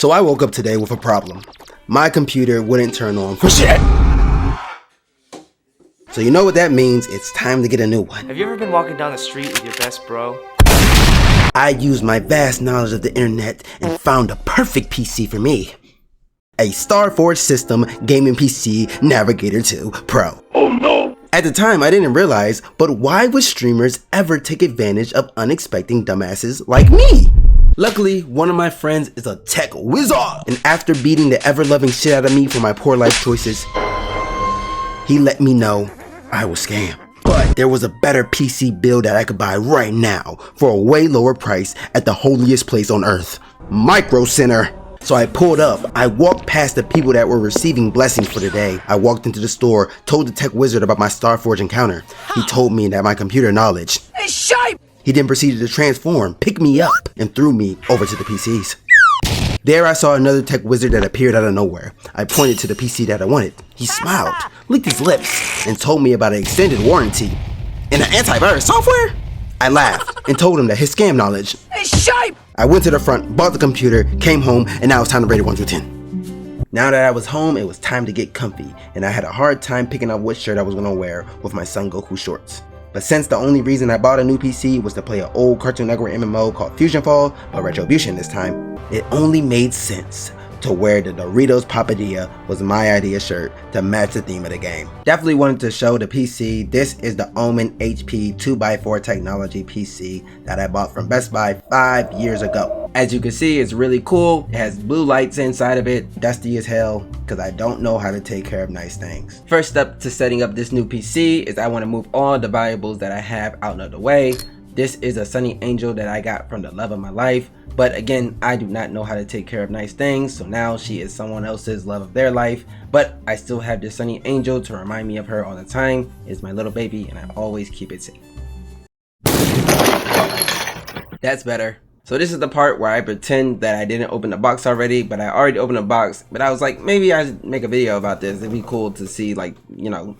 So I woke up today with a problem. My computer wouldn't turn on for shit. So you know what that means, it's time to get a new one. Have you ever been walking down the street with your best bro? I used my vast knowledge of the internet and found a perfect PC for me. A Starforge System Gaming PC Navigator 2 Pro. Oh no! At the time I didn't realize, but why would streamers ever take advantage of unexpected dumbasses like me? Luckily, one of my friends is a tech wizard, and after beating the ever-loving shit out of me for my poor life choices, he let me know I was scammed. But there was a better PC build that I could buy right now for a way lower price at the holiest place on earth, Microcenter. So I pulled up, I walked past the people that were receiving blessings for the day. I walked into the store, told the tech wizard about my Starforge encounter. He told me that my computer knowledge is shape. He then proceeded to transform, pick me up, and threw me over to the PCs. There I saw another tech wizard that appeared out of nowhere. I pointed to the PC that I wanted. He smiled, licked his lips, and told me about an extended warranty and an antivirus software. I laughed and told him that his scam knowledge is shape. I went to the front, bought the computer, came home, and now it's time to rate it 1 through 10. Now that I was home, it was time to get comfy, and I had a hard time picking out what shirt I was gonna wear with my Son Goku shorts. But since the only reason I bought a new PC was to play an old Cartoon Network MMO called Fusion Fall, but Retribution this time, it only made sense to wear the Doritos Papadilla was my idea shirt to match the theme of the game. Definitely wanted to show the PC. This is the Omen HP 2x4 technology PC that I bought from Best Buy 5 years ago. As you can see, it's really cool. It has blue lights inside of it, dusty as hell, because I don't know how to take care of nice things. First step to setting up this new PC is I want to move all the valuables that I have out of the way. This is a Sunny Angel that I got from the love of my life. But again, I do not know how to take care of nice things, so now she is someone else's love of their life. But I still have this Sunny Angel to remind me of her all the time. It's my little baby, and I always keep it safe. That's better. So this is the part where I pretend that I didn't open the box already, but I already opened the box. But I was like, maybe I should make a video about this. It'd be cool to see, like, you know,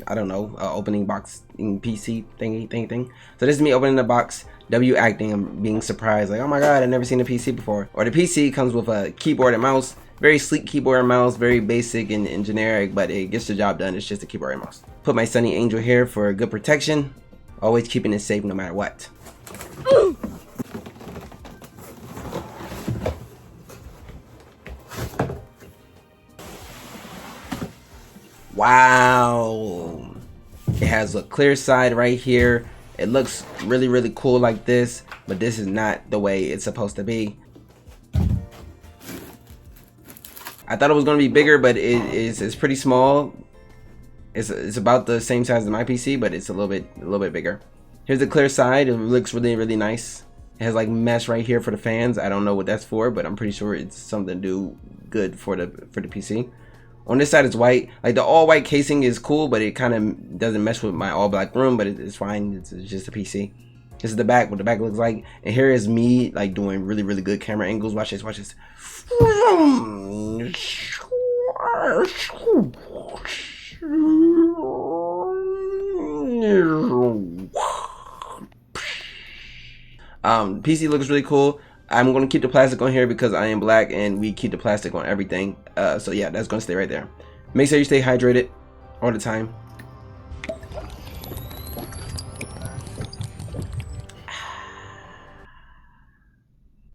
I don't know, opening box in PC thing. So this is me opening the box, W acting and being surprised, like, oh my god, I've never seen a PC before. Or the PC comes with a keyboard and mouse, very sleek keyboard and mouse, very basic and generic, but it gets the job done. It's just a keyboard and mouse. Put my Sunny Angel here for good protection, always keeping it safe no matter what. Wow, it has a clear side right here. It looks really cool like this, but this is not the way it's supposed to be. I thought it was going to be bigger, but it's pretty small. It's about the same size as my PC, but it's a little bit bigger. Here's the clear side. It looks really nice. It has like mesh right here for the fans. I don't know what that's for, but I'm pretty sure it's something to do good for the PC. On this side it's white. Like the all white casing is cool, but it kind of doesn't mesh with my all black room, but it's fine. It's just a PC. This is the back, what the back looks like. And here is me like doing really good camera angles. Watch this, watch this. PC looks really cool. I'm going to keep the plastic on here because I am black and we keep the plastic on everything. So yeah, that's going to stay right there. Make sure you stay hydrated all the time.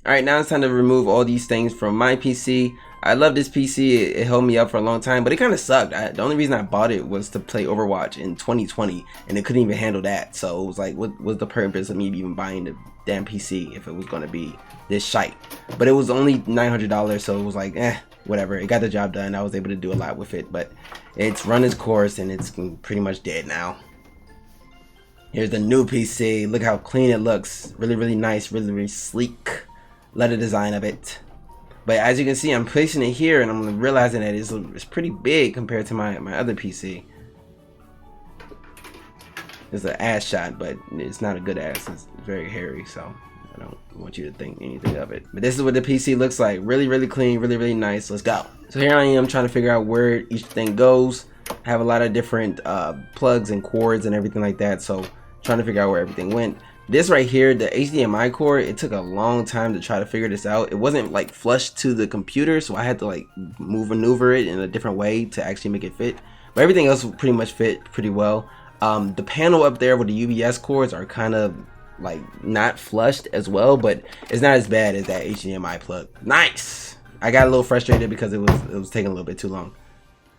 Alright, now it's time to remove all these things from my PC. I love this PC. It held me up for a long time, but it kind of sucked. The only reason I bought it was to play Overwatch in 2020, and it couldn't even handle that. So it was like, what was the purpose of me even buying the damn PC if it was going to be this shite? But it was only $900, so it was like, whatever. It got the job done. I was able to do a lot with it, but it's run its course, and it's pretty much dead now. Here's the new PC. Look how clean it looks. Really nice, really sleek. Leather design of it. But as you can see, I'm placing it here and I'm realizing that it's pretty big compared to my other PC. It's an ass shot, but it's not a good ass. It's very hairy, so I don't want you to think anything of it. But this is what the PC looks like. Really clean, really nice. Let's go. So here I am trying to figure out where each thing goes. I have a lot of different plugs and cords and everything like that, so trying to figure out where everything went. This right here, the HDMI cord, it took a long time to try to figure this out. It wasn't like flush to the computer, so I had to like maneuver it in a different way to actually make it fit. But everything else pretty much fit pretty well. The panel up there with the UBS cords are kind of like not flushed as well, but it's not as bad as that HDMI plug. Nice. I got a little frustrated because it was taking a little bit too long.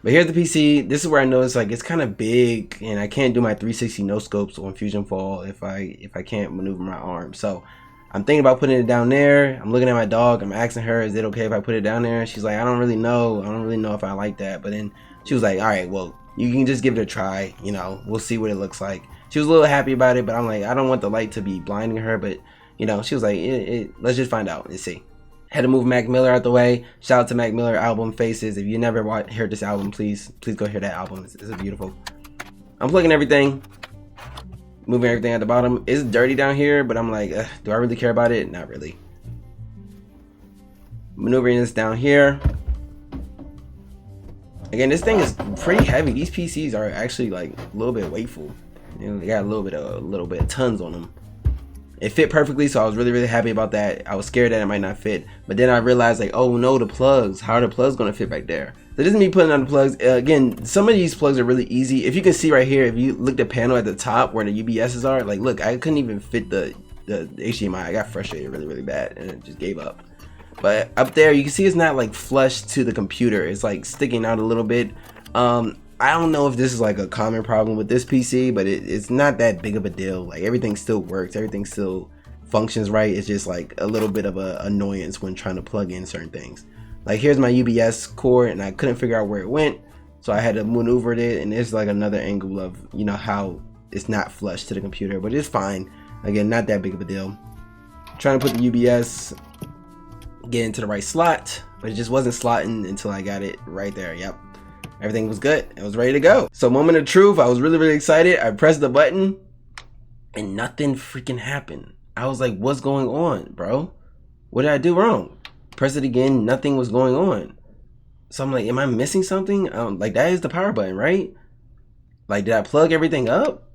But here's the PC. This is where I noticed like it's kind of big, and I can't do my 360 no scopes on Fusion Fall if I can't maneuver my arm. So I'm thinking about putting it down there. I'm looking at my dog. I'm asking her, is it okay if I put it down there? She's like, I don't really know if I like that. But then she was like, all right, well, you can just give it a try. You know, we'll see what it looks like. She was a little happy about it, but I'm like, I don't want the light to be blinding her. But you know, she was like, let's just find out and see. Had to move Mac Miller out the way. Shout out to Mac Miller album Faces. If you never heard this album, please go hear that album. It's beautiful. I'm plugging everything, moving everything at the bottom. It's dirty down here, but I'm like, do I really care about it? Not really. Maneuvering this down here. Again, this thing is pretty heavy. These PCs are actually like a little bit weightful. You know, they got a little bit of tons on them. It fit perfectly, so I was really happy about that. I was scared that it might not fit, but then I realized like, oh no, the plugs. How are the plugs gonna fit back there? So this is me putting on the plugs. Again, some of these plugs are really easy. If you can see right here, if you look at the panel at the top where the UBSs are, like look, I couldn't even fit the HDMI. I got frustrated really bad and it just gave up. But up there, you can see it's not like flush to the computer. It's like sticking out a little bit. I don't know if this is like a common problem with this PC, but it's not that big of a deal. Like everything still works, everything still functions right. It's just like a little bit of a annoyance when trying to plug in certain things. Like here's my UBS cord, and I couldn't figure out where it went, so I had to maneuver it, and it's like another angle of, you know, how it's not flush to the computer, but it's fine. Again, not that big of a deal. Trying to put the UBS, get into the right slot, but it just wasn't slotting until I got it right there. Yep. Everything was good. It was ready to go. So moment of truth, I was really excited. I pressed the button and nothing freaking happened. I was like, what's going on, bro? What did I do wrong? Press it again, nothing was going on. So I'm like, am I missing something? Like that is the power button, right? Like, did I plug everything up?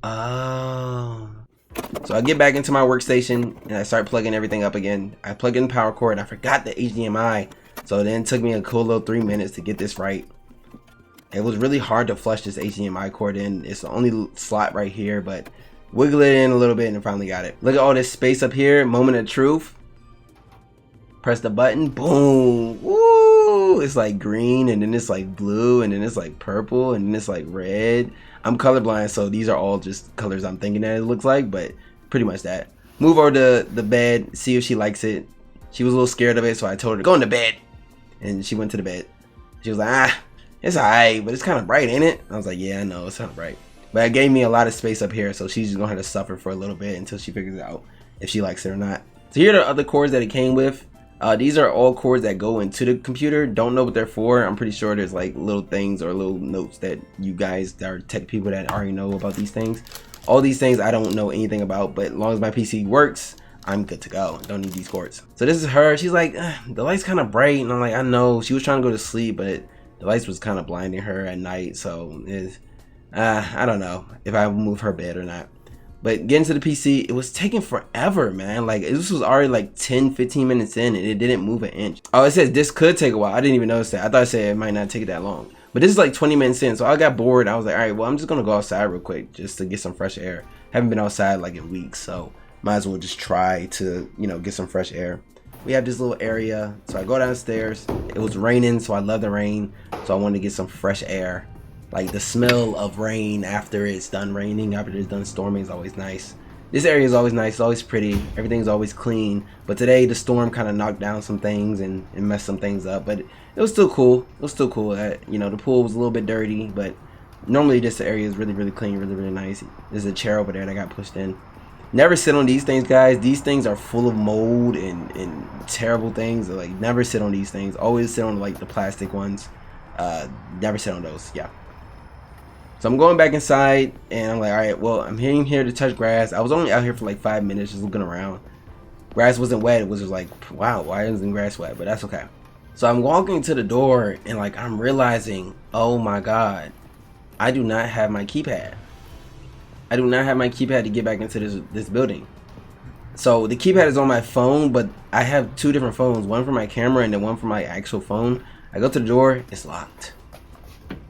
Oh. So I get back into my workstation and I start plugging everything up again. I plug in the power cord. I forgot the HDMI. So then it took me a cool little 3 minutes to get this right. It was really hard to flush this HDMI cord in. It's the only slot right here, but wiggle it in a little bit and finally got it. Look at all this space up here. Moment of truth. Press the button. Boom. Woo! It's like green, and then it's like blue, and then it's like purple, and then it's like red. I'm colorblind, so these are all just colors I'm thinking that it looks like, but pretty much that. Move over to the bed, see if she likes it. She was a little scared of it, so I told her to go in the bed. And she went to the bed. She was like, it's alright, but it's kind of bright, ain't it? I was like, yeah, I know, it's kind of bright. But it gave me a lot of space up here, so she's just gonna have to suffer for a little bit until she figures out if she likes it or not. So here are the other cords that it came with. These are all cords that go into the computer. Don't know what they're for. I'm pretty sure there's like little things or little notes that you guys that are tech people that already know about these things. All these things I don't know anything about, but as long as my PC works, I'm good to go. Don't need these cords. So this is her. She's like, the light's kind of bright, and I'm like, I know. She was trying to go to sleep, but the lights was kind of blinding her at night. So I don't know if I will move her bed or not. But getting to the PC, it was taking forever, man. Like this was already like 10-15 minutes in, and it didn't move an inch. Oh, it says this could take a while. I didn't even notice that. I thought it said it might not take that long. But this is like 20 minutes in, so I got bored. I was like, all right, well, I'm just gonna go outside real quick just to get some fresh air. Haven't been outside like in weeks, so might as well just try to, you know, get some fresh air. We have this little area, so I go downstairs. It was raining, so I love the rain, so I wanted to get some fresh air. Like the smell of rain after it's done raining, after it's done storming, is always nice. This area is always nice, it's always pretty, everything's always clean. But today the storm kind of knocked down some things and messed some things up, but it was still cool. It was still cool. You know, the pool was a little bit dirty, but normally this area is really clean, really nice. There's a chair over there that got pushed in. Never sit on these things, guys. These things are full of mold and terrible things. Like, never sit on these things. Always sit on like the plastic ones. Never sit on those. Yeah. So I'm going back inside, and I'm like, all right, well, I'm in here to touch grass. I was only out here for like 5 minutes just looking around. Grass wasn't wet. It was just like, wow, why isn't grass wet? But that's okay. So I'm walking to the door, and like I'm realizing, oh my God, I do not have my keypad. I do not have my keypad to get back into this building. So the keypad is on my phone, but I have two different phones, one for my camera and then one for my actual phone. I go to the door, it's locked.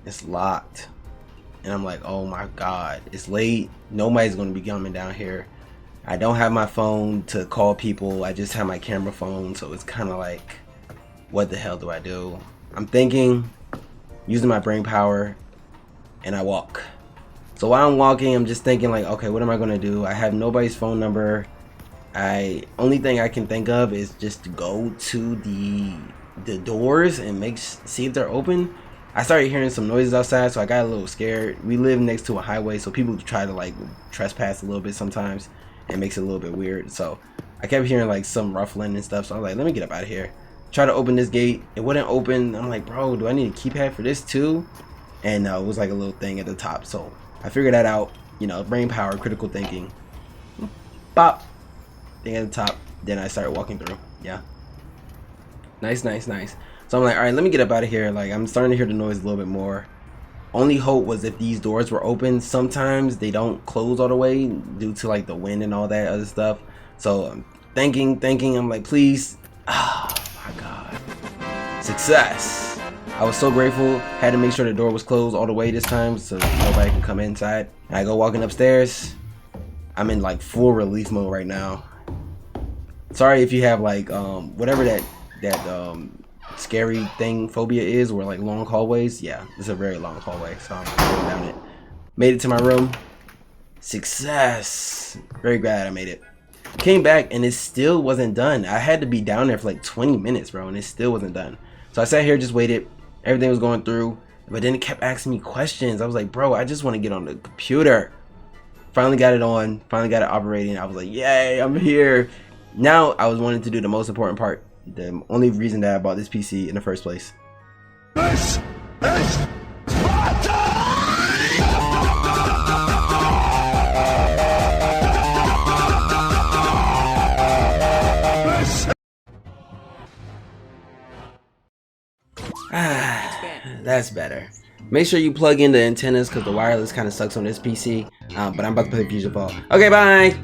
It's locked. And I'm like, oh my God, it's late. Nobody's gonna be coming down here. I don't have my phone to call people. I just have my camera phone. So it's kind of like, what the hell do I do? I'm thinking, using my brain power, and I walk. So while I'm walking, I'm just thinking like, okay, what am I gonna do? I have nobody's phone number. Only thing I can think of is just to go to the doors and see if they're open. I started hearing some noises outside, so I got a little scared. We live next to a highway, so people try to like trespass a little bit sometimes. It makes it a little bit weird. So I kept hearing like some ruffling and stuff. So I was like, let me get up out of here. Try to open this gate. It wouldn't open. I'm like, bro, do I need a keypad for this too? And it was like a little thing at the top. So I figured that out. You know, brain power, critical thinking. Bop. Thing at the top. Then I started walking through. Yeah. Nice, nice, nice. So I'm like, all right, let me get up out of here. Like, I'm starting to hear the noise a little bit more. Only hope was if these doors were open. Sometimes they don't close all the way due to like the wind and all that other stuff. So I'm thinking, I'm like, please. Oh my God. Success. I was so grateful. Had to make sure the door was closed all the way this time so nobody can come inside. And I go walking upstairs. I'm in like full relief mode right now. Sorry if you have like whatever that scary thing phobia is, or like long hallways. Yeah, it's a very long hallway, so I'm going down it. Made it to my room. Success. Very glad I made it. Came back and it still wasn't done. I had to be down there for like 20 minutes, bro, and it still wasn't done. So I sat here, just waited. Everything was going through, but then it kept asking me questions. I was like, bro, I just want to get on the computer. Finally got it on, finally got it operating. I was like, yay, I'm here. Now I was wanting to do the most important part. The only reason that I bought this PC in the first place. This is that's better. Make sure you plug in the antennas because the wireless kind of sucks on this PC. But I'm about to play Fusion Ball. Okay, bye.